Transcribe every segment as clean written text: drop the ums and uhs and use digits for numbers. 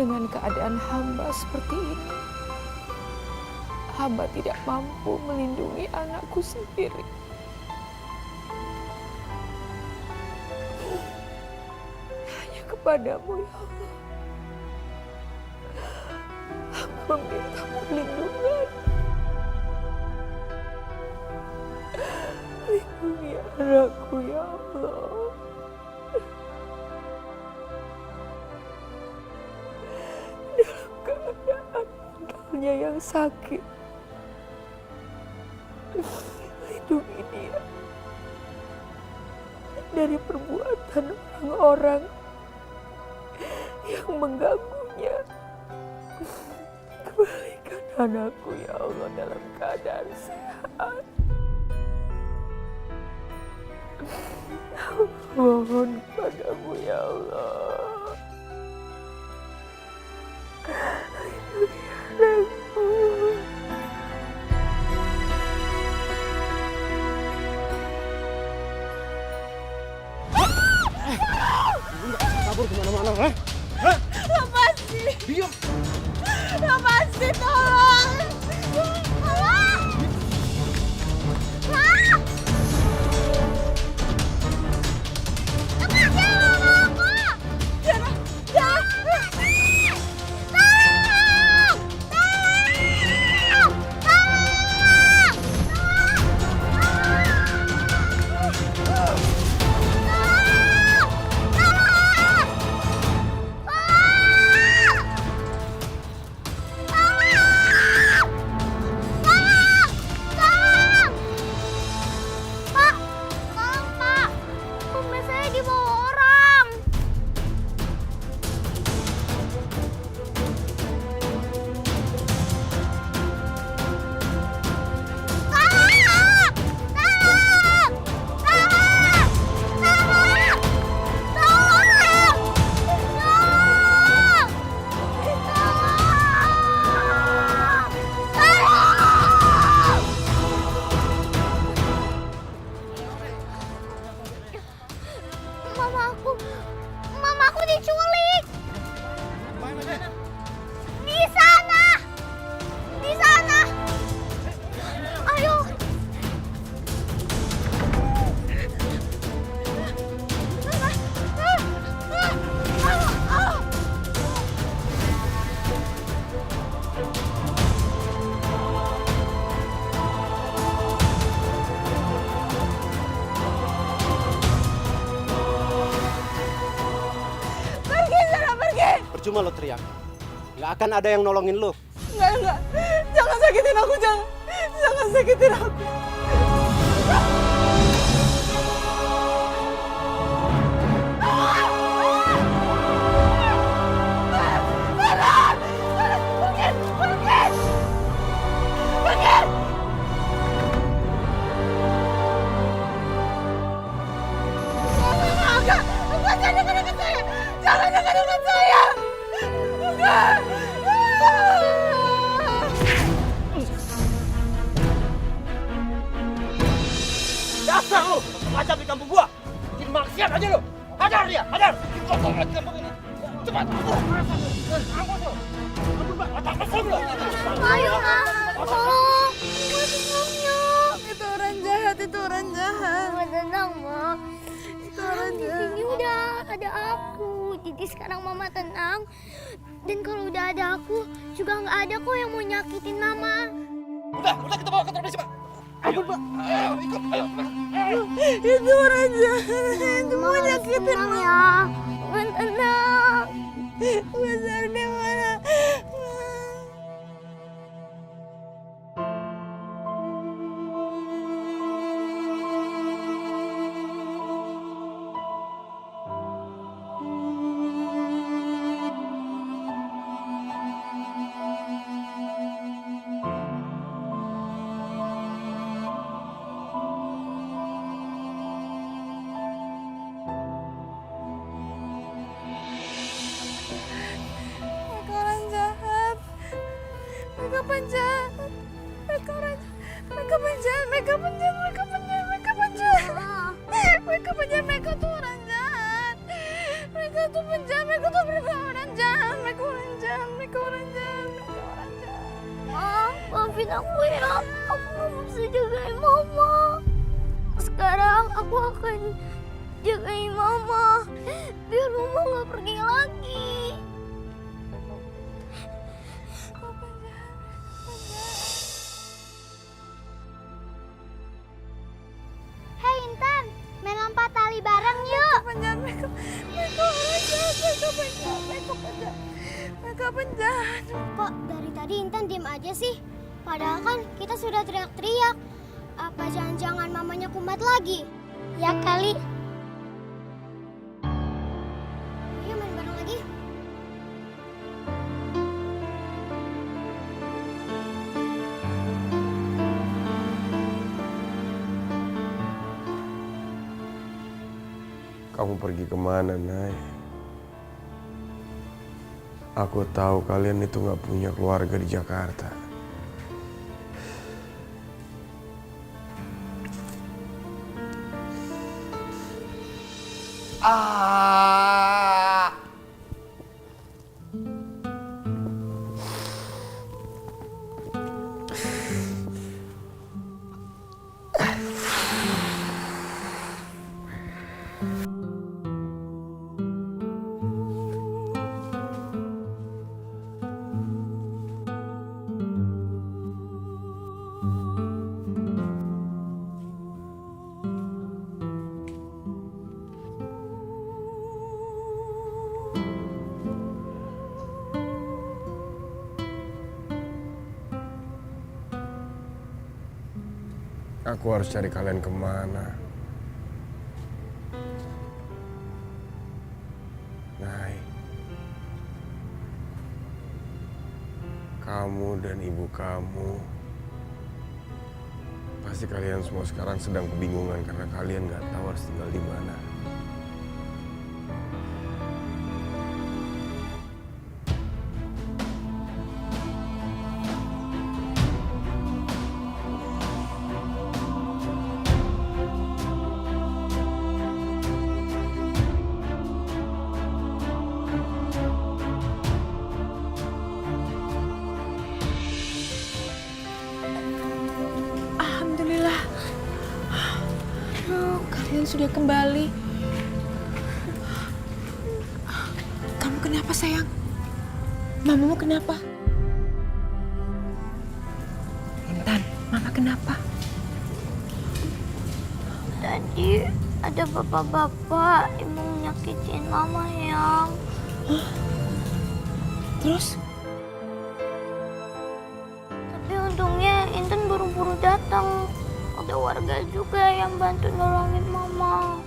dengan keadaan hamba seperti ini. Hamba tidak mampu melindungi anakku sendiri. Hanya kepadamu, ya Allah. Hamba meminta perlindungan. Lindungi anakku, ya Allah. Dalam keadaan mentalnya yang sakit, lindungi dia dari perbuatan orang-orang yang mengganggunya. Kembalikan anakku, ya Allah, dalam keadaan sehat. Mohon padamu, ya Allah. Lindungi anakku. Kabur kemana-mana, ha? Lepasin! Diam! Lepasin, tolong! Tolong! Ah! Lepasin mamaku! Tiara! Tiara! Tolong! Tolong! Tolong! Mamaku diculik. Di sana. Di sana. Ayo. Pergi sana, pergi. Percuma lo teriak. Nggak akan ada yang nolongin lo. Enggak. Jangan sakitin aku, jangan. Jangan sakitin aku. Jangan dekat-dekat saya. Jangan dekat-dekat saya. Enggak. Dasar lo, macam di kampung gua. Bikin maksiat aja lo. Hajar dia, hajar. Kotor lagi kampung ini. Cepat. Ampun lo. Ampun, Pak. Otak kesel lo. Ayo, tolong. Tenangnya. Itu orang jahat, itu orang jahat. Tenang, Ma. Itu orang jahat. Di sini udah ada aku. Jadi sekarang Mama tenang. Dan kalau udah ada aku, juga nggak ada kok yang mau nyakitin Mama. Udah kita bawa ke kantor polisi, Pak. Ampun, Pak. Ayo, ikut. Ayo. Itu orang jahat. Itu mau nyakitin Mama. Ya. Mama tenang. Besar di mana? Mereka penjahat. Mereka tuh orang jahat. Mereka tuh penjahat. Mereka tuh orang jahat. Mereka orang jahat. mereka orang jahat. Ma, maafin aku ya. Aku gak bisa jagain mama. Sekarang aku akan jagain mama. Biar mama gak pergi lagi. Hei Intan, main lompat tali bareng yuk. Mereka penjahat. Kok dari tadi Intan diem aja sih? Padahal kan kita sudah teriak-teriak. Apa jangan-jangan mamanya kumat lagi? Ya kali. Ayo main bareng lagi. Kamu pergi kemana, Nay? Aku tahu kalian itu gak punya keluarga di Jakarta. Aku harus cari kalian kemana. Nay, kamu dan ibu kamu, pasti kalian semua sekarang sedang kebingungan karena kalian gak tahu harus tinggal di mana. Alhamdulillah. Kalian sudah kembali. Kamu kenapa sayang? Mamamu kenapa? Intan, mama kenapa? Tadi ada bapak-bapak yang mau nyakitin mama yang. Terus? Tapi untungnya Intan buru-buru datang. Ada warga juga yang bantu nolongin mama.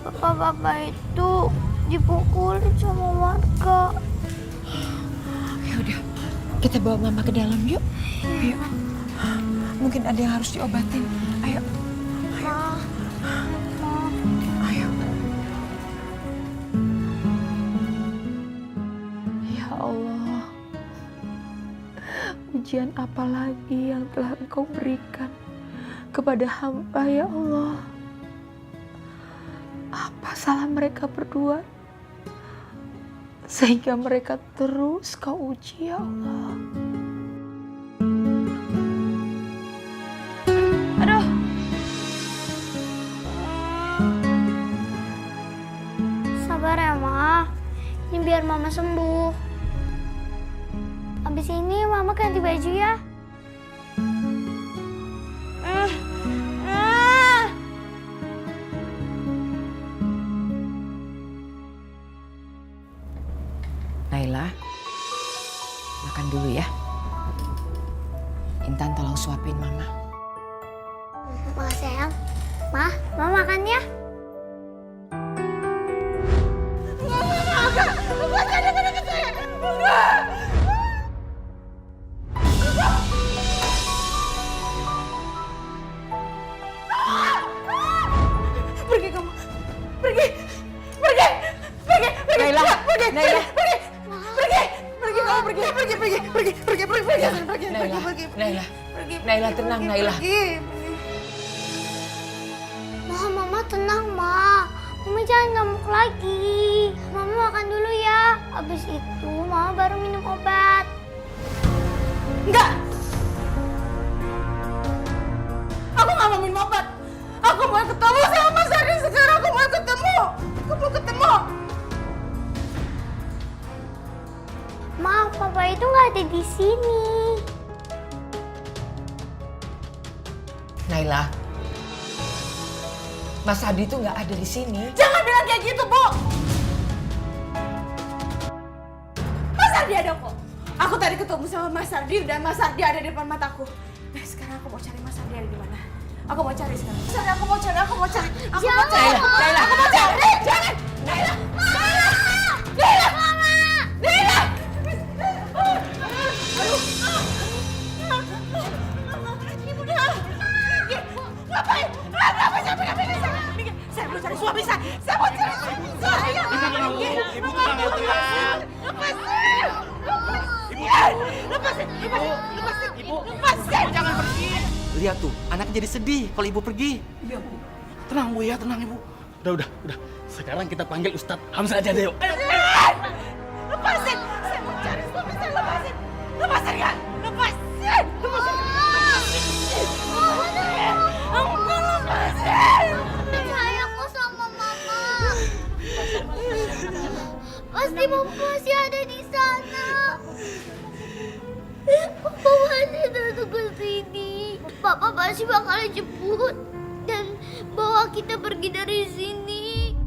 Bapak-bapak itu dipukulin sama warga. Ya udah, kita bawa mama ke dalam yuk. Ayo. Mungkin ada yang harus diobatin. Ayo. Ma. Ayo. Ya Allah. Ujian apa lagi yang telah Engkau berikan kepada hamba, ya Allah? Apa salah mereka berdua sehingga mereka terus Kau uji, ya Allah? Aduh. Sabar ya, Ma. Ini biar Mama sembuh. Habis ini Mama ganti baju ya. Naila, makan dulu ya. Intan tolong suapin Mama. Ma sayang. Ma, Mama makan ya. Pergi kamu. Pergi. Pergi. Pergi. Pergi. Naila. Pergi. Naila. Pergi. Pergi. Pergi kamu pergi. Pergi. Pergi. Pergi. Pergi. Pergi. Pergi. Pergi. Naila. Naila. Naila tenang Naila. Ma, Mama tenang, Ma. Mama jangan ngamuk lagi. Mama makan dulu ya. Habis itu Mama baru minum obat. Enggak! Aku nggak mau minum obat. Aku mau ketemu sama Mas Ardi sekarang. Aku mau ketemu. Aku mau ketemu. Maaf, Papa itu nggak ada di sini. Naila, Mas Ardi itu nggak ada di sini. Jangan bilang kayak gitu, Bu. Mas Ardi ada kok. Aku tadi ketemu sama Mas Ardi dan Mas Ardi ada di depan mataku. Nah, sekarang aku mau cari Mas Ardi ada di mana. Aku mau cari sekarang. Mas Ardi, aku mau cari. Aku mau cari. Naila, Aku mau cari. Jangan. Naila. Naila. Mama. Naila. Ngapain? Kenapa saya pegang saya? Saya mau cari suami saya. Saya mau cari suami saya. Ibu tenang ya, tenang. Lepasin. Lepasin. Lepasin. Ibu, Lepasin. jangan pergi. Lihat tuh, anaknya jadi sedih kalau ibu pergi. Iya, Bu. Tenang, Bu ya, tenang, Ibu. Udah. Sekarang kita panggil Ustadz Hamzah aja deh, yuk. Lepasin. Saya mau cari suami saya. Lepasin. Lepasin kan? Lepasin. Lepasin. Enggak, lepasin. Percaya aku sama Mama. Pasti Mama masih ada di sana. Papa masih datang ke sini. Papa pasti bakal jemput dan bawa kita pergi dari sini.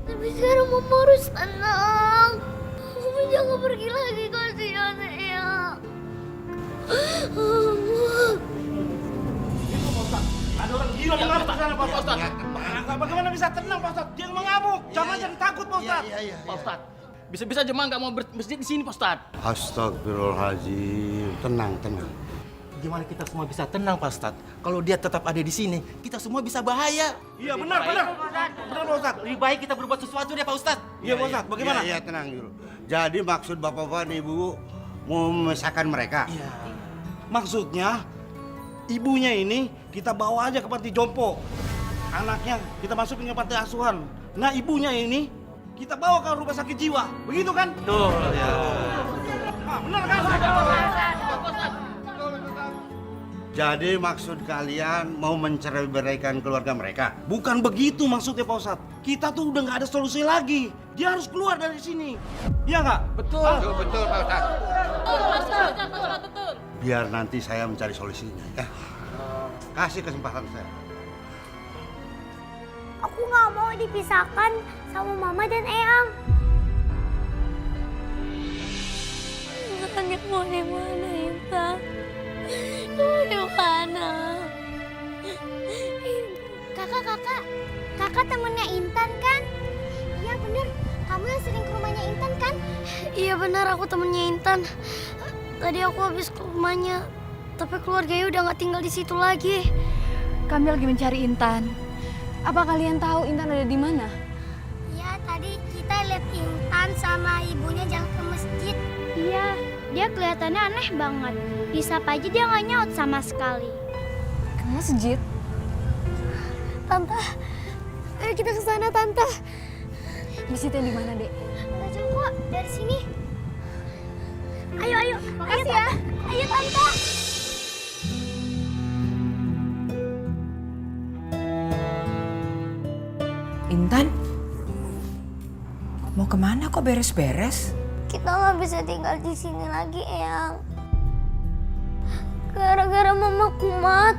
Tapi sekarang Mama harus tenang. Mama jangan pergi lagi, kasihan Eyang. Ada orang gila mengamuk di sana, Pak Ustadz. Bagaimana bisa tenang, Pak Ustadz? Dia mengamuk. Jangan takut, Pak Ustadz. Pak Ustadz, bisa-bisa jemaah nggak mau bermasjid di sini, Pak Ustadz. Astagfirullahaladzim. Tenang. Gimana kita semua bisa tenang, Pak Ustadz? Kalau dia tetap ada di sini, kita semua bisa bahaya. Iya, benar. Benar, Pak Ustadz. Lebih baik kita berbuat sesuatu deh, Pak Ustadz. Iya, Pak Ustadz. Bagaimana? Iya, tenang dulu. Jadi maksud bapak-bapak dan ibu mau memisahkan mereka? Iya. Maksudnya, ibunya ini kita bawa aja ke panti jompo. Anaknya kita masukin ke panti asuhan. Nah, ibunya ini kita bawa ke rumah sakit jiwa. Begitu kan? Betul. Ya. Benar kan? Jadi maksud kalian mau mencerai-beraikan keluarga mereka? Bukan begitu maksudnya, Pak Ustadz. Kita tuh udah nggak ada solusi lagi. Dia harus keluar dari sini. Iya nggak? Betul. Betul, Pak Ustadz. Biar nanti saya mencari solusinya. Ya. Kasih kesempatan saya. Aku nggak mau dipisahkan sama Mama dan Eyang. Intan mau di mana, Intan? Mau di mana? Kakak temennya Intan kan? Iya bener, kamu yang sering ke rumahnya Intan kan? Iya bener, aku temennya Intan. Tadi aku habis ke rumahnya, tapi keluarganya udah nggak tinggal di situ lagi. Kami lagi mencari Intan. Apa kalian tahu Intan ada di mana? Iya, tadi kita lihat Intan sama ibunya jalan ke masjid. Iya, dia kelihatannya aneh banget. Disapa aja dia nggak nyaut sama sekali. Ke masjid? Tante, ayo kita ke sana, Tante. Masjidnya di mana, Dek? Nggak jauh kok, dari sini. Ayo. Makasih ya. Ayo, Tante. Intan, mau kemana kok beres-beres? Kita nggak bisa tinggal di sini lagi, Eyang. Gara-gara Mama kumat,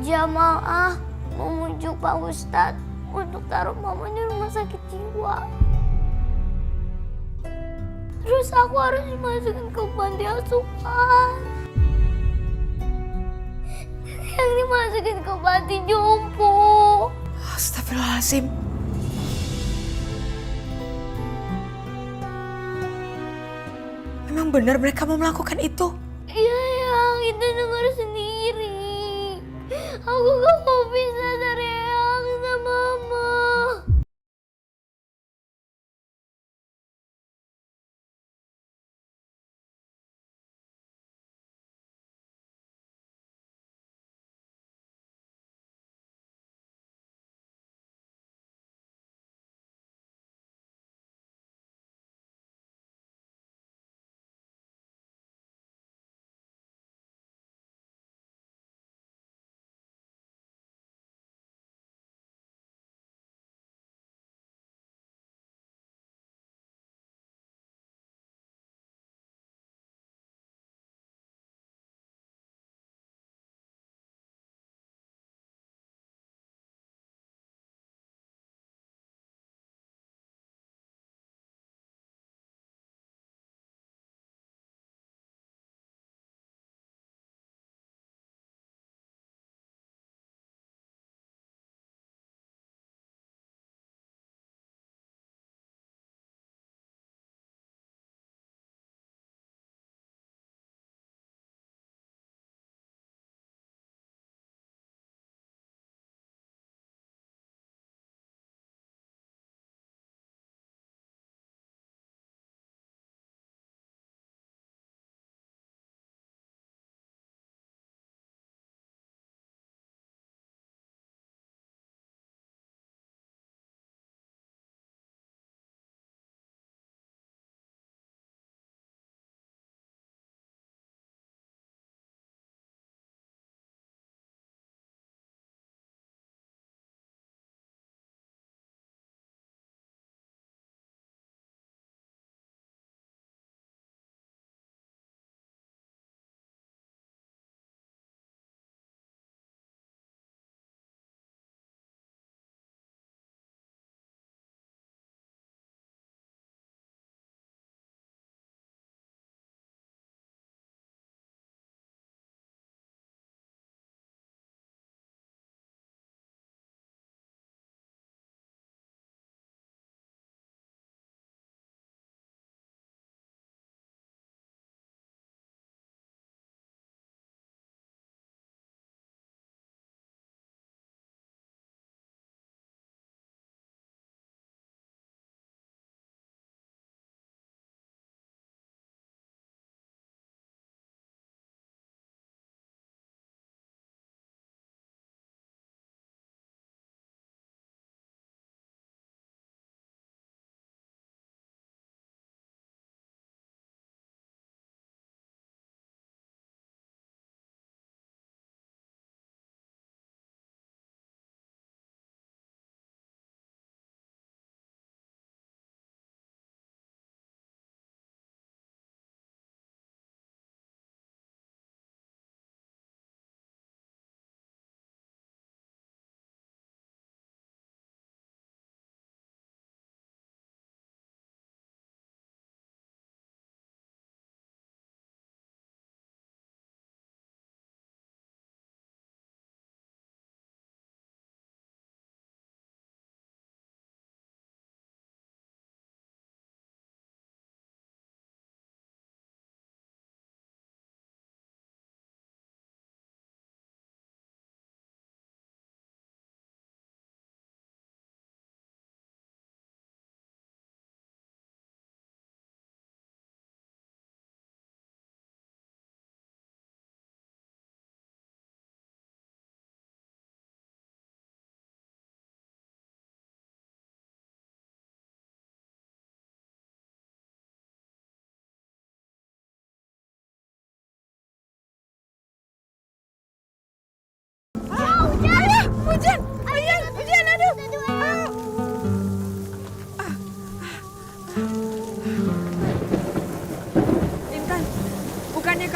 jamaah memujuk Pak Ustadz untuk taruh Mama di rumah sakit jiwa. Terus aku harus dimasukin ke panti asuhan. Yang dimasukin ke panti jompo. Astagfirullahaladzim. Memang benar mereka mau melakukan itu? Iya, Yang, itu dengar sendiri. Aku gak mau pisah dari Yang sama Mama.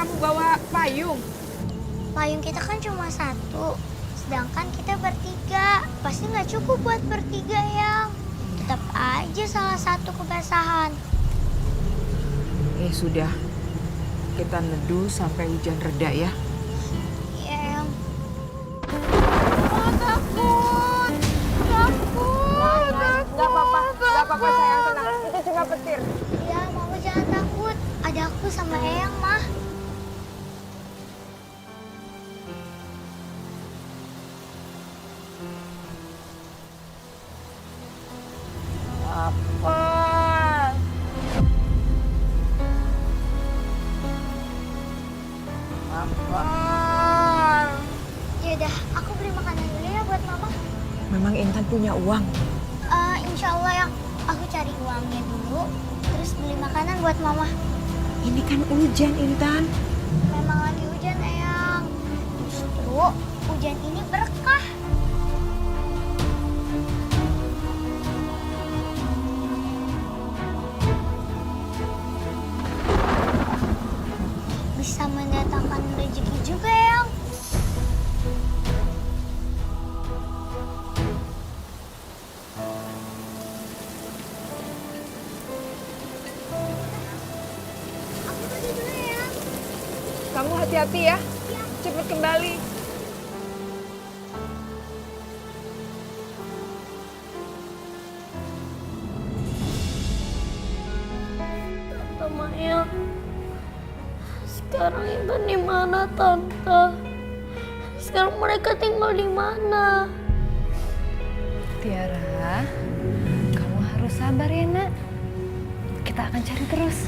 kamu bawa payung? Payung kita kan cuma satu, sedangkan kita bertiga. Pasti nggak cukup buat bertiga, Yang. Tetap aja salah satu kebasahan. Sudah, kita neduh sampai hujan reda ya. Iya, Yang. Takut. Gak apa-apa sayang, tenang. Itu cuma petir. Iya, Mama jangan takut. Ada aku sama Eyang, Mah. Yaudah, aku beli makanan dulu ya buat Mama. Memang Intan punya uang. Insya Allah, Yang. Aku cari uangnya dulu, terus beli makanan buat Mama. Ini kan hujan, Intan. Memang lagi hujan, Eyang. Justru hujan ini berkah. Bisa mendatangkan rezeki juga, Eyang. Aku pergi dulu, Eyang. Kamu hati-hati ya. Cepat kembali. Tante Maya, sekarang Intan di mana, Tante? Sekarang mereka tinggal di mana? Tiara, kamu harus sabar ya nak. Kita akan cari terus.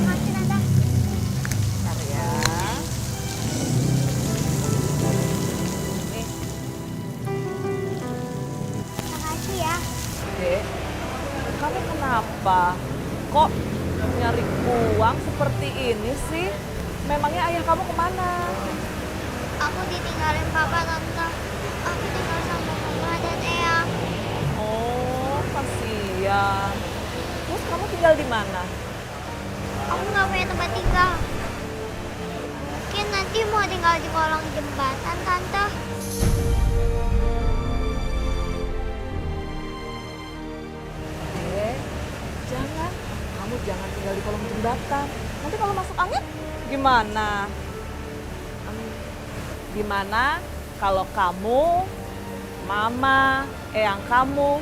Makasih, Tante. Bentar ya. Makasih ya. Dek, kamu kenapa? Kok nyari uang seperti ini sih? Memangnya ayah kamu kemana? Aku ditinggalin Papa, Tante. Aku tinggal sama Mama dan Eyang. Oh, kasihan. Terus kamu tinggal di mana? Aku nggak punya tempat tinggal. Mungkin nanti mau tinggal di kolong jembatan, Tante. Jangan. Kamu jangan tinggal di kolong jembatan. Nanti kalau masuk angin, gimana? Gimana kalau kamu, mama, eyang kamu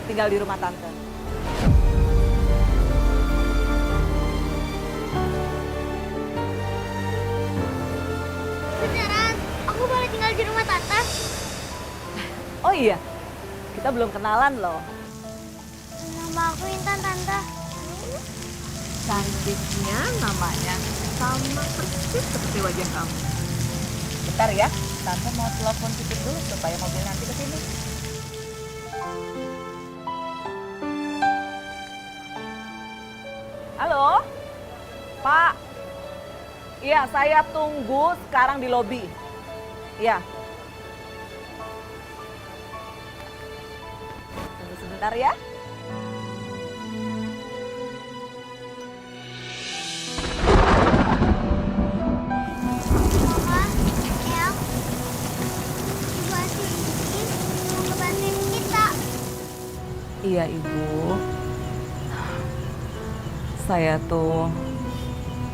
tinggal di rumah tante? Oh iya, kita belum kenalan loh. Nama aku Intan, Tante. Cantiknya namanya sama persis seperti wajah kamu. Bentar ya, Tante mau telepon Pipit dulu supaya mobil nanti ke sini. Halo, Pak. Iya, saya tunggu sekarang di lobi. Iya. Tunggu sebentar ya. Mama, El, Ibu Asih ini mau ngebantuin kita. Iya, Ibu. Saya tuh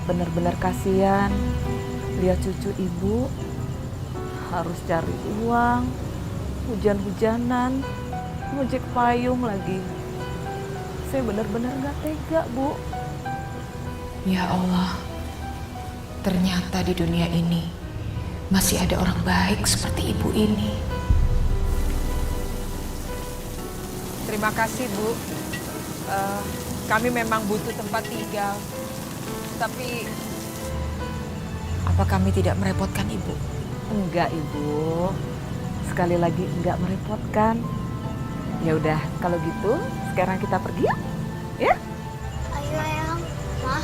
benar-benar kasihan lihat cucu Ibu harus cari uang, hujan-hujanan, ngojek payung lagi. Saya benar-benar nggak tega, Bu. Ya Allah, ternyata di dunia ini masih ada orang baik seperti ibu ini. Terima kasih, Bu. Kami memang butuh tempat tinggal. Tapi apa kami tidak merepotkan Ibu? Enggak, Ibu. Sekali lagi enggak merepotkan. Ya udah, kalau gitu sekarang kita pergi yuk. Ya? Ayo, El. Ma,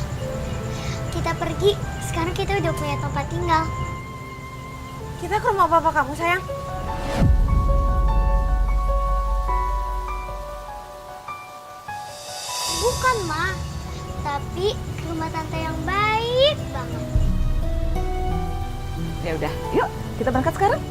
kita pergi. Sekarang kita udah punya tempat tinggal. Kita ke rumah papa kamu, sayang. Bukan, Ma. Tapi ke rumah tante yang baik banget. Ya udah, yuk kita berangkat sekarang.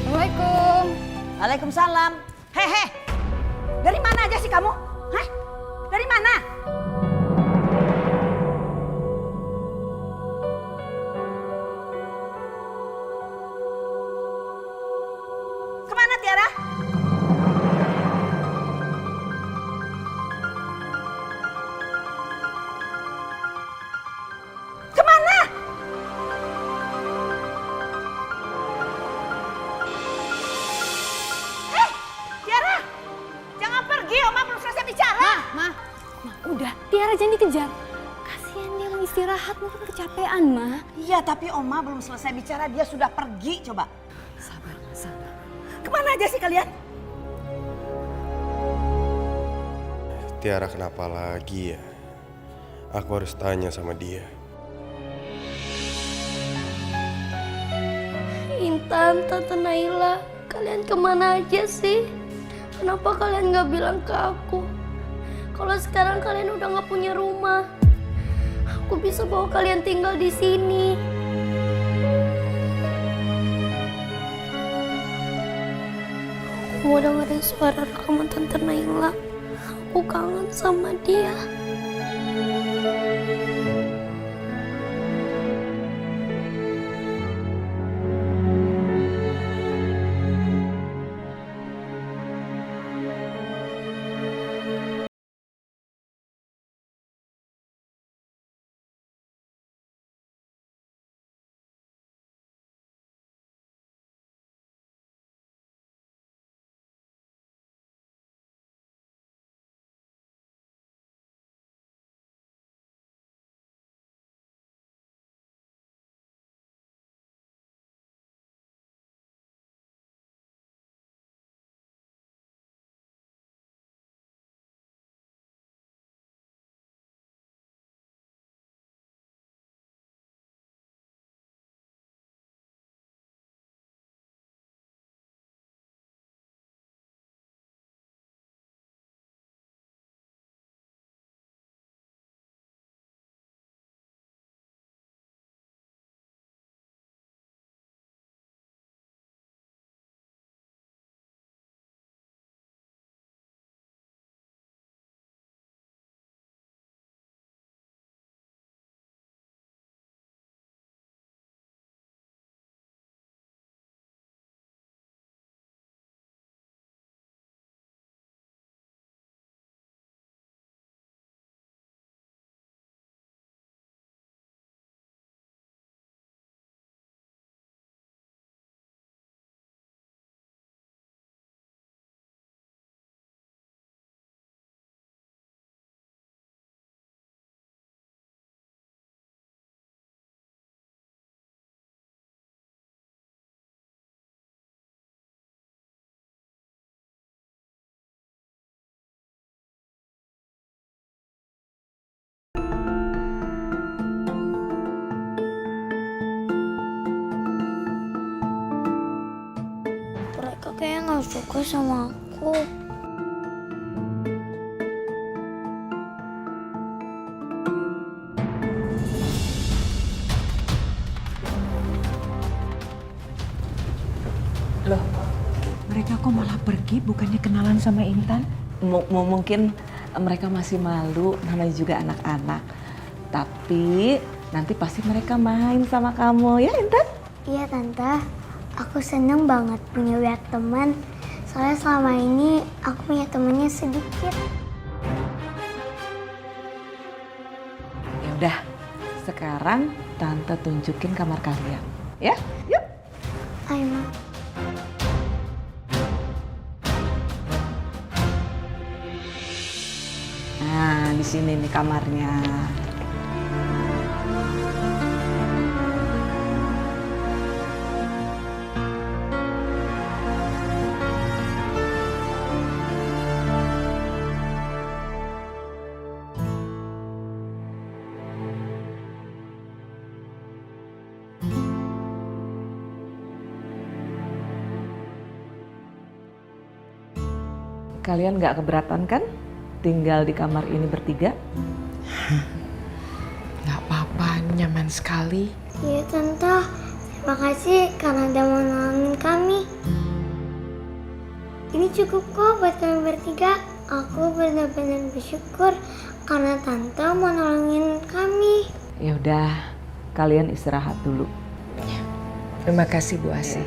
Assalamualaikum. Waalaikumsalam. Hehe. Dari mana aja sih kamu? Hah? Dari mana? Kemana Tiara? Kemana? Tiara, jangan pergi, Oma belum selesai bicara. Ma, udah. Tiara jangan dikejar. Kasihan dia mau istirahat, mungkin kecapean, Ma. Iya, tapi Oma belum selesai bicara, dia sudah pergi. Coba. Sabar, sabar. Kemana aja sih kalian? Tiara kenapa lagi ya? Aku harus tanya sama dia. Intan, Tante Naila, kalian kemana aja sih? Kenapa kalian gak bilang ke aku? Kalau sekarang kalian udah gak punya rumah, aku bisa bawa kalian tinggal di sini. Aku mau dengerin suara rekaman Tante Naila. Aku kangen sama dia. kayak nggak suka sama aku. Loh, mereka kok malah pergi bukannya kenalan sama Intan? Mungkin mereka masih malu, namanya juga anak-anak. Tapi nanti pasti mereka main sama kamu ya Intan? Iya Tante, aku seneng banget punya banyak teman. Soalnya selama ini aku punya temannya sedikit. Ya udah, sekarang Tante tunjukin kamar kalian, ya? Yuk. Ayo, Ma. Nah, di sini nih kamarnya. Kalian nggak keberatan kan tinggal di kamar ini bertiga? Nggak apa-apa, nyaman sekali. Iya Tante, terima kasih karena udah mau nolongin kami. Ini cukup kok buat kami bertiga. Aku benar-benar bersyukur karena Tante mau nolongin kami. Ya udah, kalian istirahat dulu. Terima kasih Bu Asi.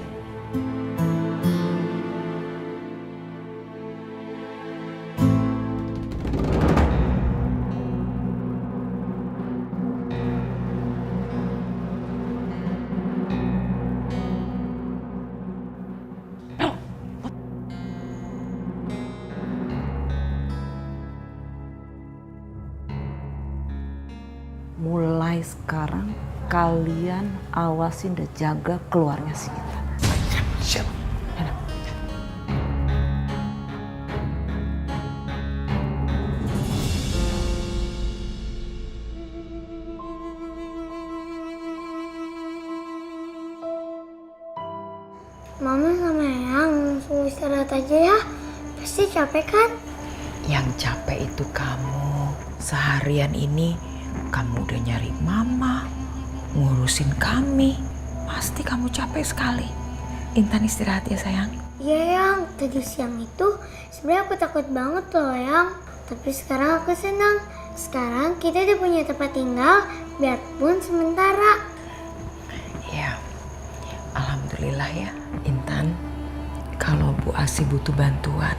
Mulai sekarang kalian awasin dan jaga keluarnya si Intan. Siap. Mama sama Eyang langsung istirahat aja ya. Pasti capek kan? Yang capek itu kamu. Seharian ini kamu udah nyari mama, ngurusin kami. Pasti kamu capek sekali. Intan istirahat ya sayang. Iya Yang, tadi siang itu sebenarnya aku takut banget loh Yang. Tapi sekarang aku senang. Sekarang kita udah punya tempat tinggal, biarpun sementara. Ya, alhamdulillah ya. Intan, kalau Bu Asi butuh bantuan,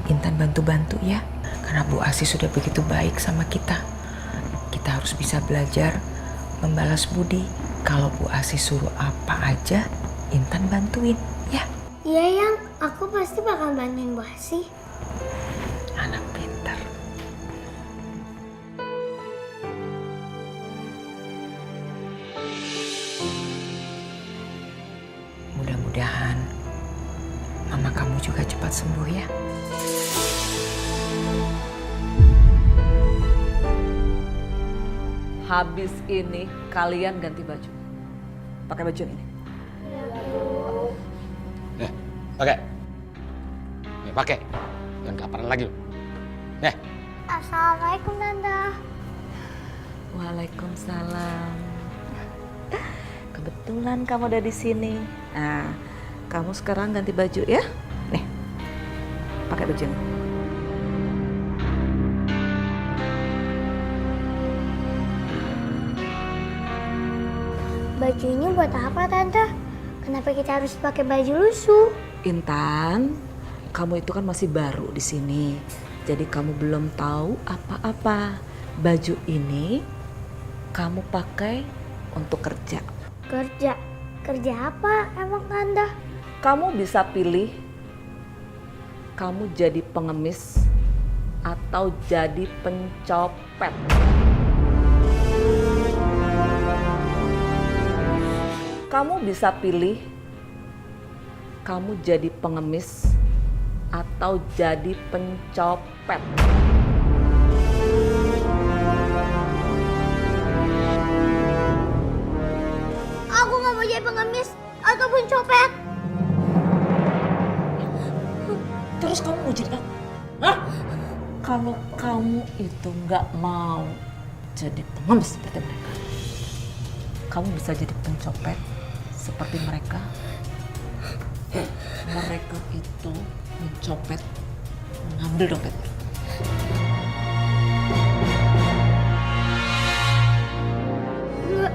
Intan bantu-bantu ya. Karena Bu Asi sudah begitu baik sama kita. Kita harus bisa belajar membalas budi. Kalau Bu Asi suruh apa aja, Intan bantuin ya. Iya Yang, aku pasti bakal bantuin Bu Asi. Anak pintar. Mudah-mudahan mama kamu juga cepat sembuh ya. Habis ini kalian ganti baju. Pakai baju ini. Nih, pakai. Nih, pakai. Jangan kaparan lagi. Nih. Assalamualaikum Tante. Waalaikumsalam. Kebetulan kamu udah di sini. Nah, kamu sekarang ganti baju ya. Nih, pakai baju ini. Baju ini buat apa Tante? Kenapa kita harus pakai baju lusuh? Intan, kamu itu kan masih baru di sini. Jadi kamu belum tahu apa-apa. Baju ini kamu pakai untuk kerja. Kerja? Kerja apa emang Tante? Kamu bisa pilih kamu jadi pengemis atau jadi pencopet. Kamu bisa pilih kamu jadi pengemis atau jadi pencopet. Aku nggak mau jadi pengemis ataupun copet. Terus kamu mau jadi apa? Hah? Kalau kamu itu nggak mau jadi pengemis seperti mereka, kamu bisa jadi pencopet seperti mereka. Mereka itu mencopet, mengambil dompet. Enggak,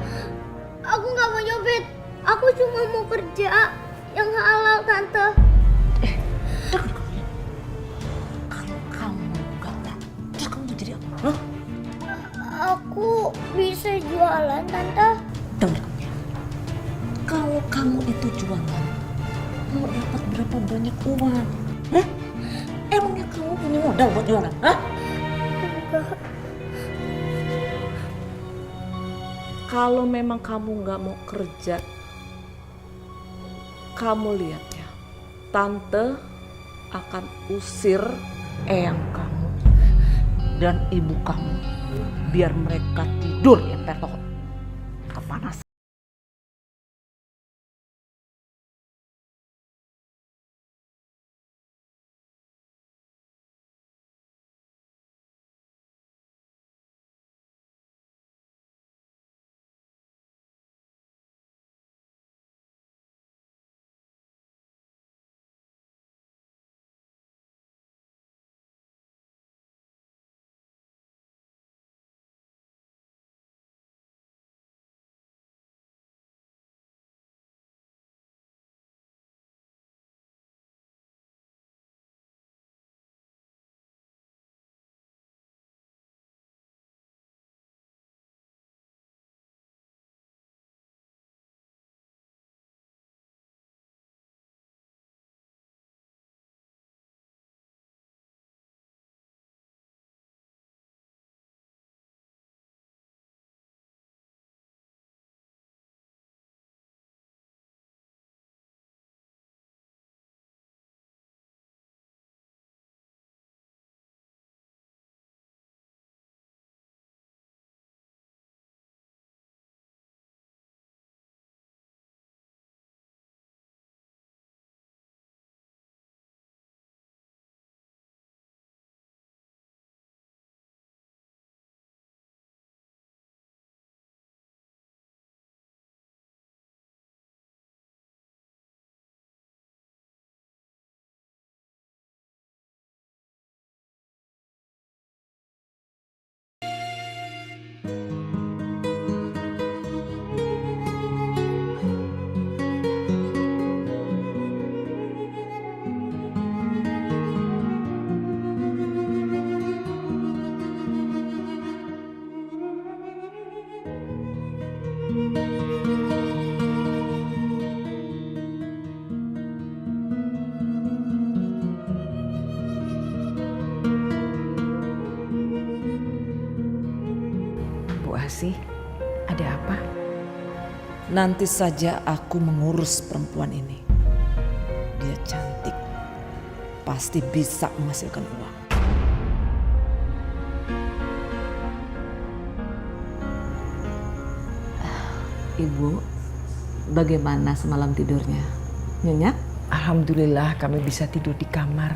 aku nggak mau nyopet. Aku cuma mau kerja yang halal, Tante. Kalau kamu nggak tahu, terus kamu mau jadi apa? Hah? Aku bisa jualan, Tante. Dengar kamu ya. Kalau kamu itu jualan, mau dapat berapa banyak uang? Hah? Emangnya kamu punya modal buat jualan? Hah? Kalau memang kamu nggak mau kerja, kamu lihat ya, Tante akan usir eyang kamu dan ibu kamu biar mereka tidur di emper pohon. Kepanasan. Bu Asih, ada apa? Nanti saja aku mengurus perempuan ini. Dia cantik, pasti bisa menghasilkan uang. Ibu, bagaimana semalam tidurnya? Nyenyak? Alhamdulillah kami bisa tidur di kamar.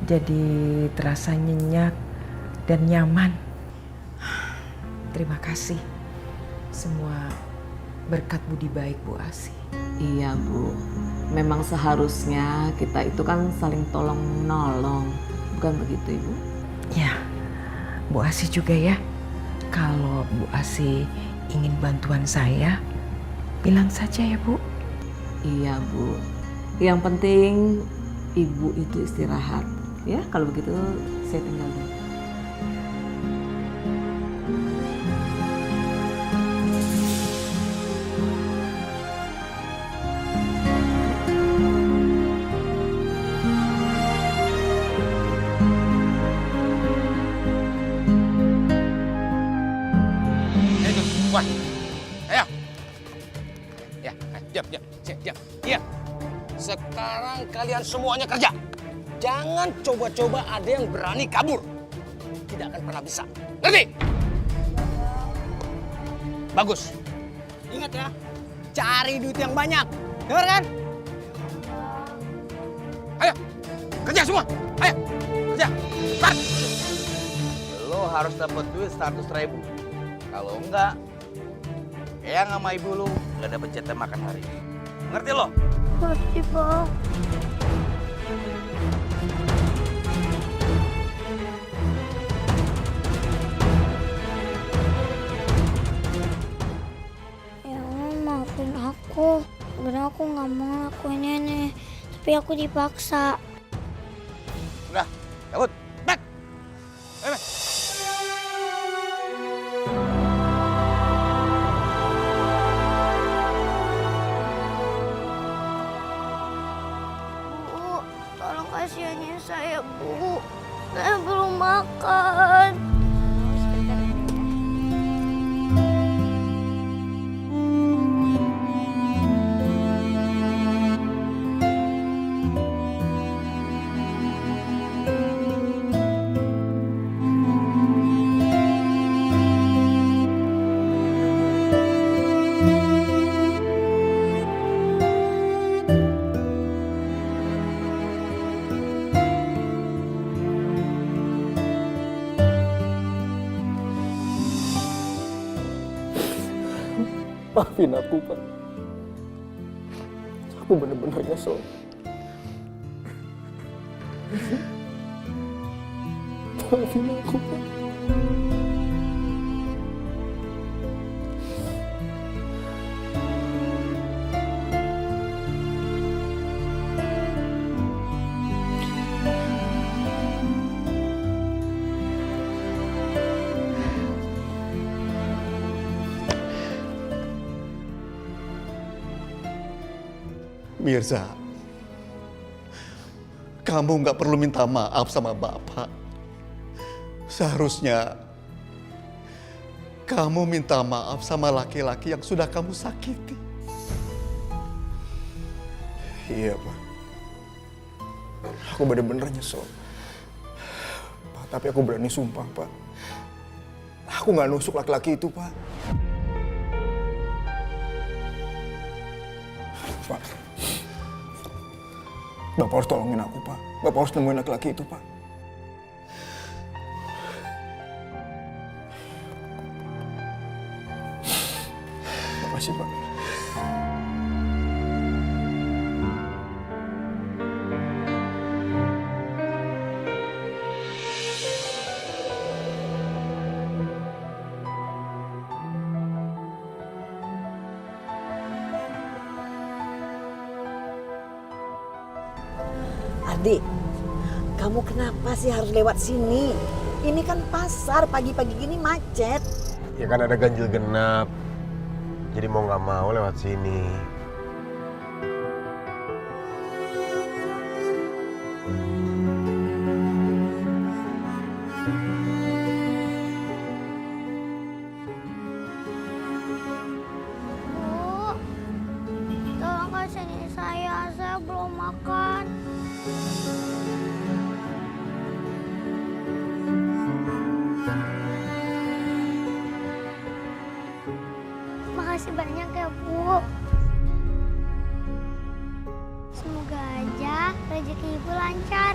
Jadi terasa nyenyak dan nyaman. Terima kasih. Semua berkat budi baik Bu Asih. Iya Bu, memang seharusnya kita itu kan saling tolong menolong. Bukan begitu Ibu? Ya, Bu Asih juga ya. Kalau Bu Asih ingin bantuan saya, bilang saja ya Bu. Iya Bu, yang penting Ibu itu istirahat. Ya kalau begitu saya tinggal dulu. Wah, ayo. Ya, diam. Diam. Sekarang kalian semuanya kerja. Jangan coba-coba ada yang berani kabur. Tidak akan pernah bisa. Ngerti? Bagus. Ingat ya, cari duit yang banyak. Dengar kan? Ayo, Kerja semua. Ayo, kerja. Start. Lo harus dapat duit 100.000. Kalau enggak, Eyang sama ibu lu nggak dapet jatah makan hari ini. Ngerti lo? Ngerti, Pak. Ya, maafin aku. Sebenarnya aku nggak mau lakuin ini, tapi aku dipaksa. Udah, cabut. Back. Ayo, back. Bu, tolong kasihanin saya, Bu. Saya belum makan. Maafin aku, Pak. Aku benar-benar nyesel. Maafin aku, Pak. Mirza, kamu nggak perlu minta maaf sama Bapak. Seharusnya kamu minta maaf sama laki-laki yang sudah kamu sakiti. Iya, Pak. Aku benar-benar nyesel. Pak, tapi aku berani sumpah, Pak. Aku nggak nusuk laki-laki itu, Pak. Pak. Bapak harus tolongin aku, Pak. Bapak harus nemuin laki-laki itu, Pak. Makasih, Pak. Adik, kamu kenapa sih harus lewat sini? Ini kan pasar, pagi-pagi gini macet. Ya kan ada ganjil genap. Jadi mau nggak mau lewat sini. Bu, tolong kasihanin saya belum makan. Makasih banyak ya, Bu. Semoga aja rezeki Ibu lancar.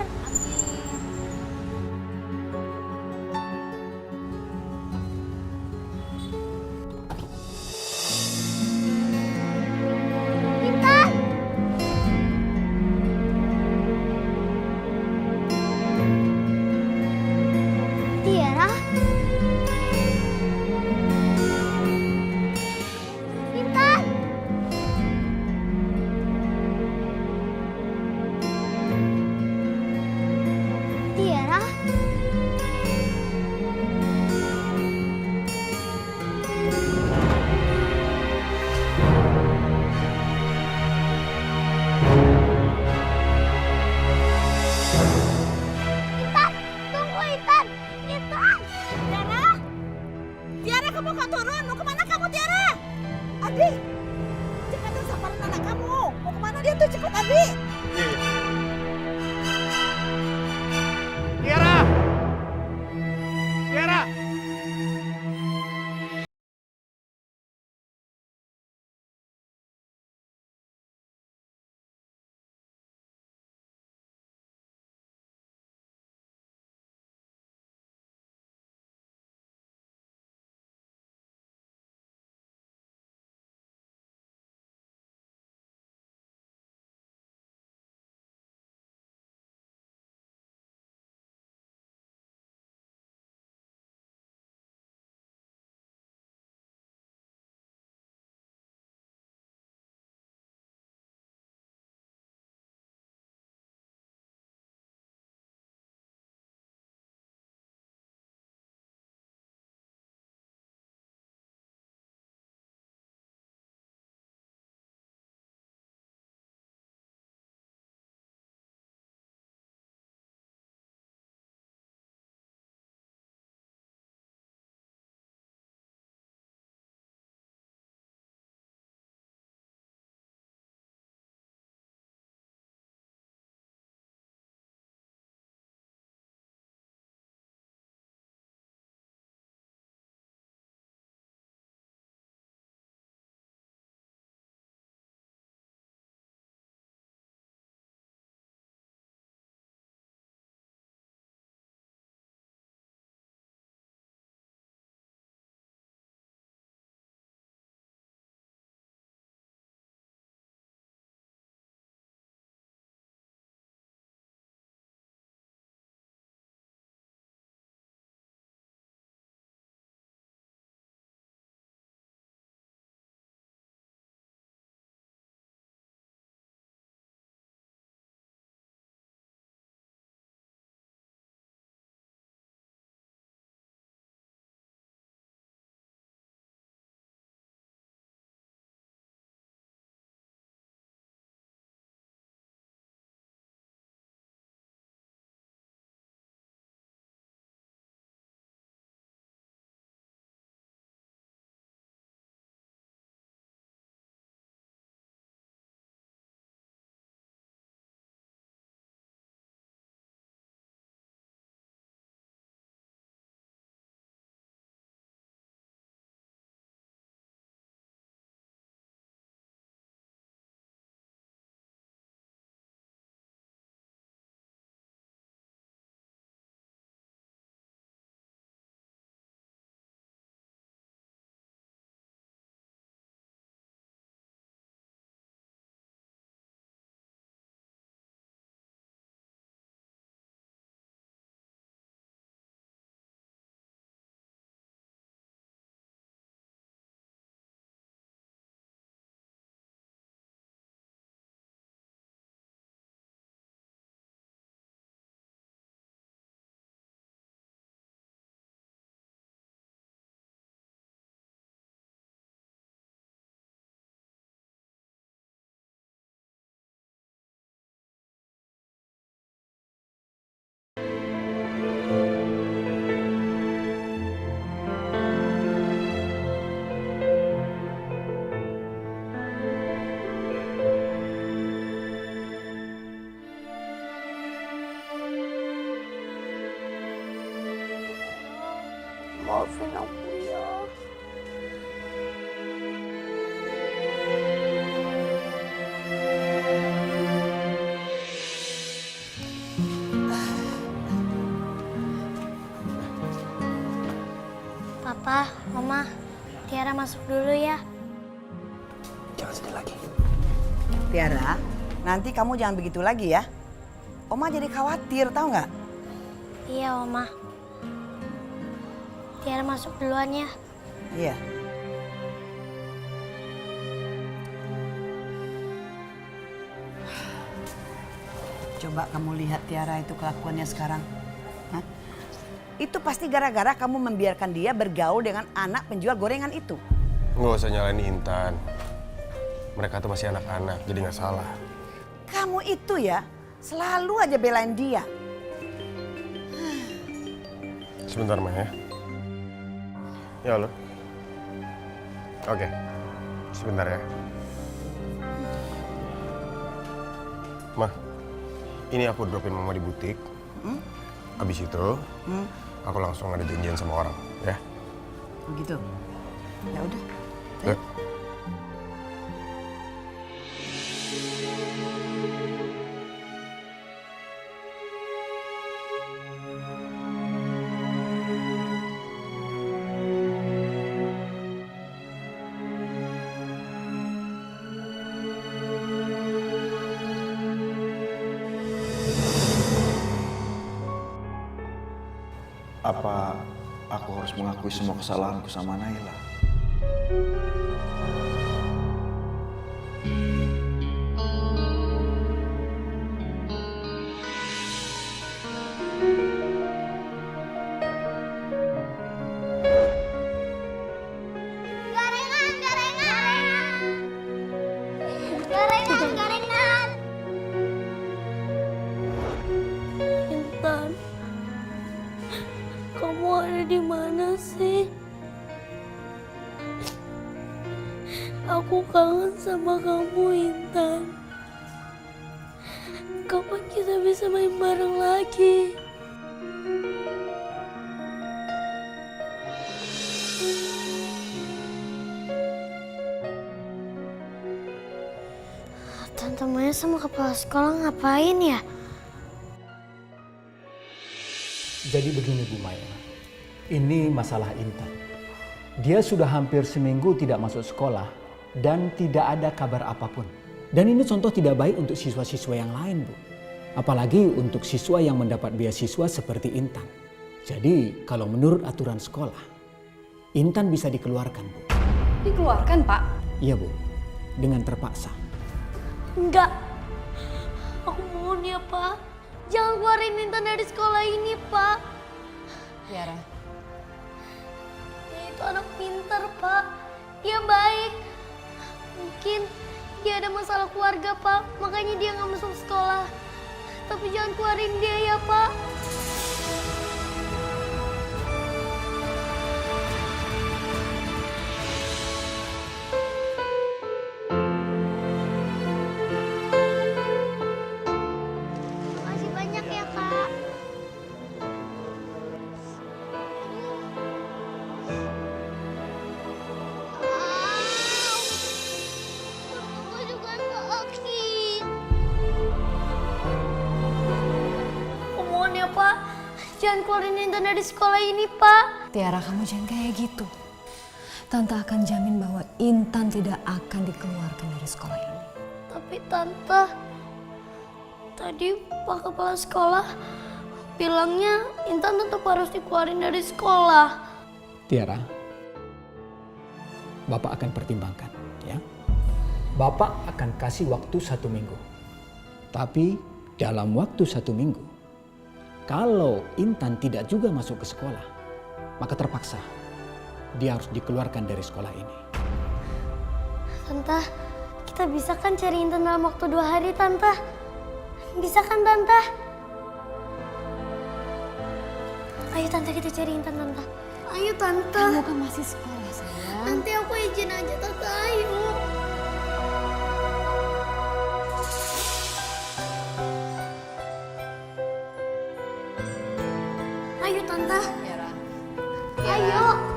Intan! Tiara? Intan! Tiara? Intan! Tunggu, Intan! Intan! Tiara? Tiara, kamu kok turun? Mau kemana kamu, Tiara? Adi! Cepetan samperin anak kamu. Mau kemana dia tuh? Cepet, Adi! Tiara! Tiara! maafin aku ya. Papa, Mama, Tiara masuk dulu ya. Jangan sedih lagi. Tiara, nanti kamu jangan begitu lagi ya. Oma jadi khawatir, tahu nggak? Iya, Oma. Tiara masuk duluan ya. Iya. Coba kamu lihat Tiara itu kelakuannya sekarang. Hah? Itu pasti gara-gara kamu membiarkan dia bergaul dengan anak penjual gorengan itu. Nggak usah nyalain Intan. Mereka tuh masih anak-anak, jadi nggak salah. Kamu itu ya selalu aja belain dia. Sebentar, Ma ya. Ya, halo. Oke, sebentar ya. Ma, ini aku dropin Mama di butik. Abis itu, aku langsung ada janjian sama orang, ya. Begitu. Ya udah. Ya. Apa aku harus mengakui semua kesalahanku sama Naila? Gorengan, gorengan. Gorengan, gorengan. Intan, kamu ada di mana sih? Aku kangen sama kamu, Intan. Kapan kita bisa main bareng lagi? Tante Maya sama kepala sekolah ngapain ya? Jadi begini Bu Maya, ini masalah Intan. Dia sudah hampir seminggu tidak masuk sekolah dan tidak ada kabar apapun. Dan ini contoh tidak baik untuk siswa-siswa yang lain, Bu. Apalagi untuk siswa yang mendapat beasiswa seperti Intan. Jadi kalau menurut aturan sekolah, Intan bisa dikeluarkan, Bu. Dikeluarkan, Pak? Iya, Bu. Dengan terpaksa. Enggak. Aku mohon ya, Pak. Jangan keluarin Intan dari sekolah ini, Pak. Tiara. Dia itu anak pintar, Pak. Dia baik. Mungkin dia ada masalah keluarga, Pak. Makanya dia nggak masuk sekolah. Tapi jangan keluarin dia ya, Pak. Makasih banyak ya, Kak. Aku juga sakit. Aku mohon ya, Pak. Jangan keluarin Intan dari sekolah ini, Pak. Tiara, kamu jangan kayak gitu. Tante akan jamin bahwa Intan tidak akan dikeluarkan dari sekolah ini. Tapi Tante, tadi Pak Kepala Sekolah bilangnya Intan tetap harus dikeluarin dari sekolah. Tiara, Bapak akan pertimbangkan, ya. Bapak akan kasih waktu 1 minggu. Tapi dalam waktu 1 minggu, kalau Intan tidak juga masuk ke sekolah, maka terpaksa dia harus dikeluarkan dari sekolah ini. Tante, kita bisa kan cari Intan dalam waktu 2 hari, Tante? Bisa kan, Tante? Ayo, Tante, kita cari Intan, Tante. Ayo, Tante. Kamu kan masih sekolah, sayang. Nanti aku izin aja, Tante. Ayo. Ayo, Tante. Tiara. Ayo.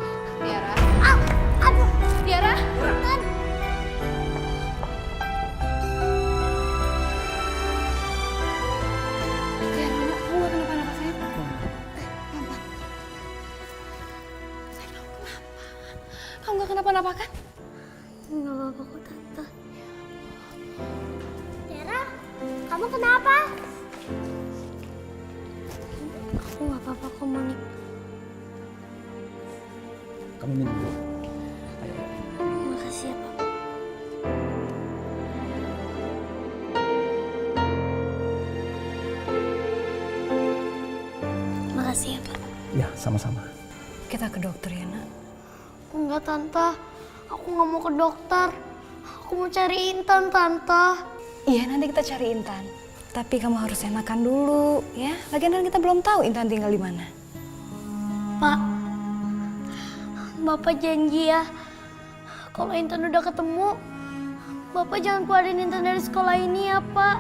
kenapa kan? Nggak apa-apa kok Tante. Tiara, kamu kenapa? Aku nggak apa-apa kok Monik. Kamu minum dulu. Makasih ya Pak. Makasih ya Pak. Ya, sama-sama. Kita ke dokter ya, Nak. Enggak Tante, aku nggak mau ke dokter. Aku mau cari Intan Tante. Iya, nanti kita cari Intan. Tapi kamu harus enakan dulu, ya. Lagian kan kita belum tahu Intan tinggal di mana. Pak, Bapak janji ya, kalau Intan udah ketemu, Bapak jangan keluarin Intan dari sekolah ini ya Pak.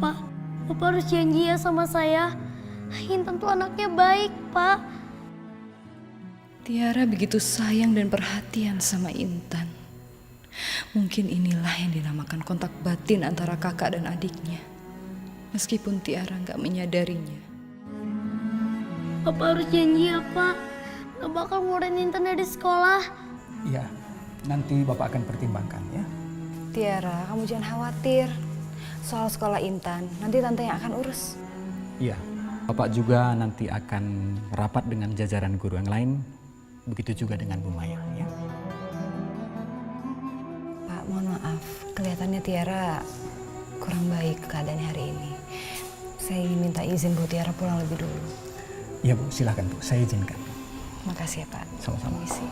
Pak, Bapak harus janji ya sama saya. Intan tuh anaknya baik, Pak. Tiara begitu sayang dan perhatian sama Intan. Mungkin inilah yang dinamakan kontak batin antara kakak dan adiknya. Meskipun Tiara nggak menyadarinya. Bapak harus janji ya, Pak. Gak bakal ngeluarin Intan dari sekolah. Iya, nanti Bapak akan pertimbangkan ya. Tiara, kamu jangan khawatir. Soal sekolah Intan, nanti tante yang akan urus. Iya, Bapak juga nanti akan rapat dengan jajaran guru yang lain. Begitu juga dengan Bu Maya ya. Pak, mohon maaf. Kelihatannya Tiara kurang baik keadaannya hari ini. Saya ingin minta izin Bu Tiara pulang lebih dulu. Iya Bu, silakan Bu, saya izinkan. Makasih ya Pak. Sama-sama. Permisi.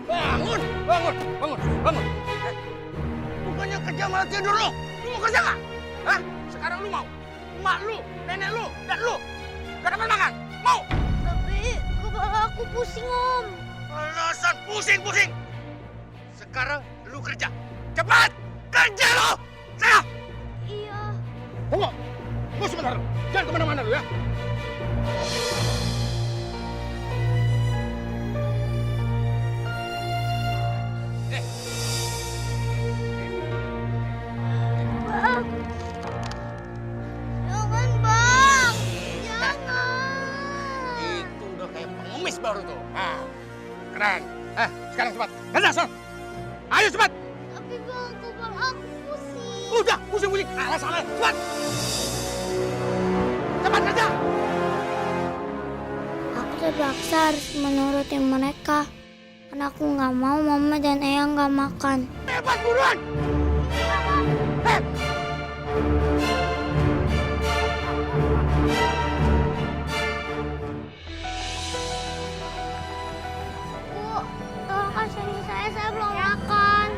Bangun, bangun, bangun, bangun. Bukannya kerja malah tidur lu. Lu mau kerja nggak? Hah? Sekarang lu mau? Emak lu, nenek lu, dan lu gak dapat makan? Mau? Tapi kepala aku pusing, Om. Alasan pusing-pusing. Sekarang lu kerja. Cepat! Kerja lu! Sana! Iya. Tunggu! Tunggu sebentar. Jangan kemana-mana lu ya. Bang. Jangan, Bang. Jangan. Itu udah kayak pengemis baru tuh. Ah, keren. Sekarang cepat. Kerja, Son. Ayo cepat. Tapi Bang, kepala aku pusing. Udah, pusing-pusing. Alasan, cepat. Cepat kerja. Aku terpaksa harus menuruti mereka. Karena aku nggak mau Mama dan Eyang nggak makan. Cepat buruan. Bu, tolong kasihin saya belum makan.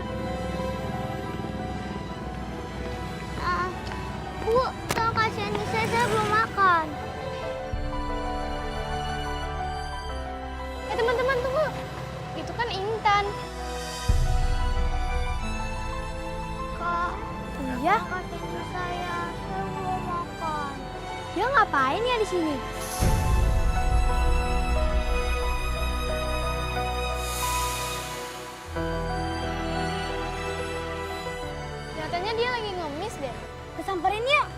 Bu, tolong kasihin saya belum makan. Teman-teman tunggu. Itu kan Intan. Kak, iya? Kasihin saya belum makan. Dia ngapain ya di sini? Kelihatannya dia lagi ngemis deh. Kesamperin yuk.